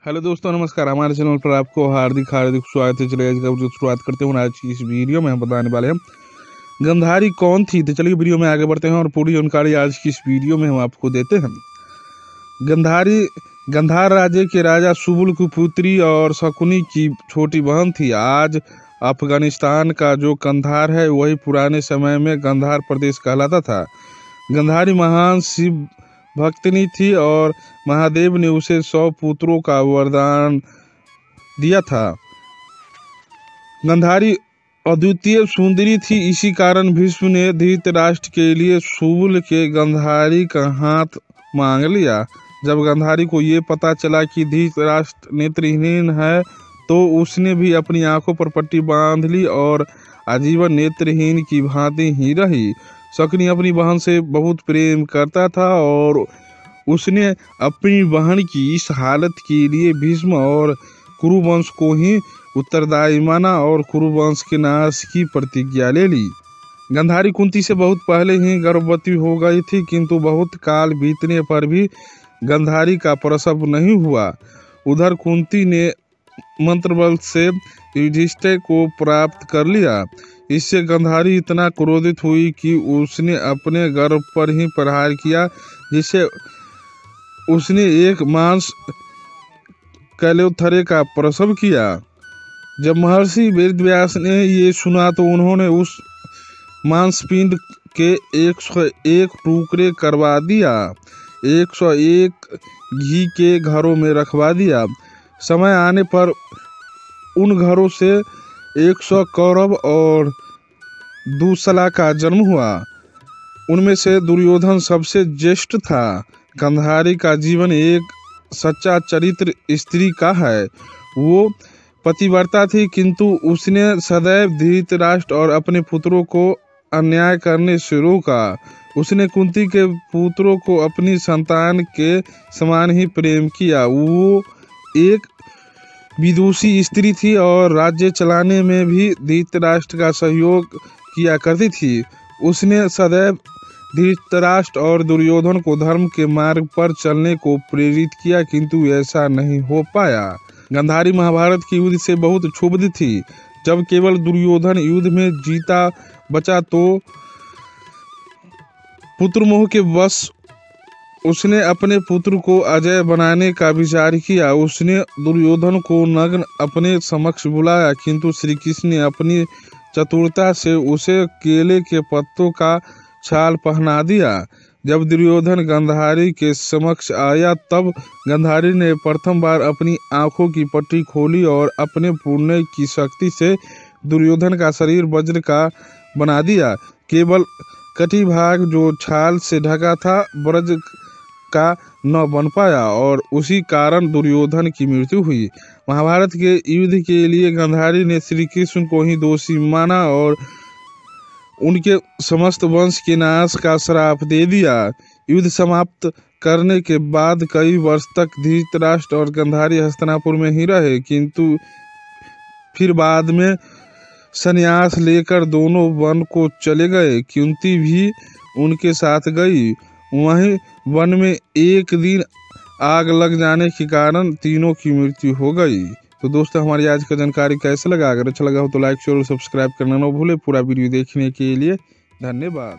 Hello दोस्तों, नमस्कार। हमारे चैनल पर आपको हार्दिक हार्दिक स्वागत है। चलिए आज का वीडियो शुरुआत करते हैं। आज की इस वीडियो में हम बताने वाले हैं गंधारी कौन थी। तो चलिए वीडियो में आगे बढ़ते हैं और पूरी जानकारी आज की इस वीडियो में हम आपको देते हैं। गंधारी गंधार राज्य के राजा सुबुल की पुत्री और शकुनी की छोटी बहन थी। आज अफगानिस्तान का जो कंधार है वही पुराने समय में गंधार प्रदेश कहलाता था। गंधारी महान शिव भक्तिनी थी और महादेव ने उसे 100 पुत्रों का वरदान दिया था। गंधारी अद्वितीय सुंदरी थी, इसी कारण भीष्म ने धृतराष्ट्र के लिए सुबुल के गंधारी का हाथ मांग लिया। जब गंधारी को ये पता चला कि धृतराष्ट्र नेत्रहीन है तो उसने भी अपनी आंखों पर पट्टी बांध ली और आजीवन नेत्रहीन की भांति ही रही। शकुनी अपनी बहन से बहुत प्रेम करता था और उसने अपनी बहन की इस हालत के लिए भीष्म और कुरुवंश को ही उत्तरदायी माना और कुरुवंश के नाश की प्रतिज्ञा ले ली। गंधारी कुंती से बहुत पहले ही गर्भवती हो गई थी, किंतु बहुत काल बीतने पर भी गंधारी का प्रसव नहीं हुआ। उधर कुंती ने मंत्रबल से युधिष्ठिर को प्राप्त कर लिया। इससे गंधारी इतना क्रोधित हुई कि उसने अपने गर्भ पर ही प्रहार किया, जिससे उसने एक मांस कैलोथरे का प्रसव किया। जब महर्षि वेदव्यास ने ये सुना तो उन्होंने उस मांसपिंड के 101 टुकड़े करवा दिया, 101 घी के घरों में रखवा दिया। समय आने पर उन घरों से 100 कौरव और दूसला का जन्म हुआ। उनमें से दुर्योधन सबसे ज्येष्ठ था। गंधारी का जीवन एक सच्चा चरित्र स्त्री का है। वो पतिव्रता थी, किंतु उसने सदैव धृतराष्ट्र और अपने पुत्रों को अन्याय करने से रोका। उसने कुंती के पुत्रों को अपनी संतान के समान ही प्रेम किया। वो एक विदुषी स्त्री थी और राज्य चलाने में भी धृतराष्ट्र का सहयोग किया करती थी। उसने सदैव धृतराष्ट्र और दुर्योधन को धर्म के मार्ग पर चलने को प्रेरित किया, किंतु ऐसा नहीं हो पाया। गंधारी महाभारत के युद्ध से बहुत क्षुब्ध थी। जब केवल दुर्योधन युद्ध में जीता बचा तो पुत्रमोह के वश उसने अपने पुत्र को अजय बनाने का विचार किया। उसने दुर्योधन को नग्न अपने समक्ष बुलाया, किंतु श्री कृष्ण ने अपनी चतुरता से उसे केले के पत्तों का छाल पहना दिया। जब दुर्योधन गंधारी के समक्ष आया तब गंधारी ने प्रथम बार अपनी आंखों की पट्टी खोली और अपने पुण्य की शक्ति से दुर्योधन का शरीर वज्र का बना दिया। केवल कटी भाग जो छाल से ढका था वज्र का न बन पाया और उसी कारण दुर्योधन की मृत्यु हुई। महाभारत के युद्ध के लिए गंधारी ने श्री कृष्ण को ही दोषी माना और उनके समस्त वंश के नाश का श्राप दे दिया। युद्ध समाप्त करने के बाद कई वर्ष तक धृतराष्ट्र और गंधारी हस्तिनापुर में ही रहे, किंतु फिर बाद में संन्यास लेकर दोनों वन को चले गए। कुंती भी उनके साथ गई। वहीं वन में एक दिन आग लग जाने के कारण तीनों की मृत्यु हो गई। तो दोस्तों, हमारी आज का जानकारी कैसे लगा? अगर अच्छा लगा हो तो लाइक शेयर और सब्सक्राइब करना न भूले। पूरा वीडियो देखने के लिए धन्यवाद।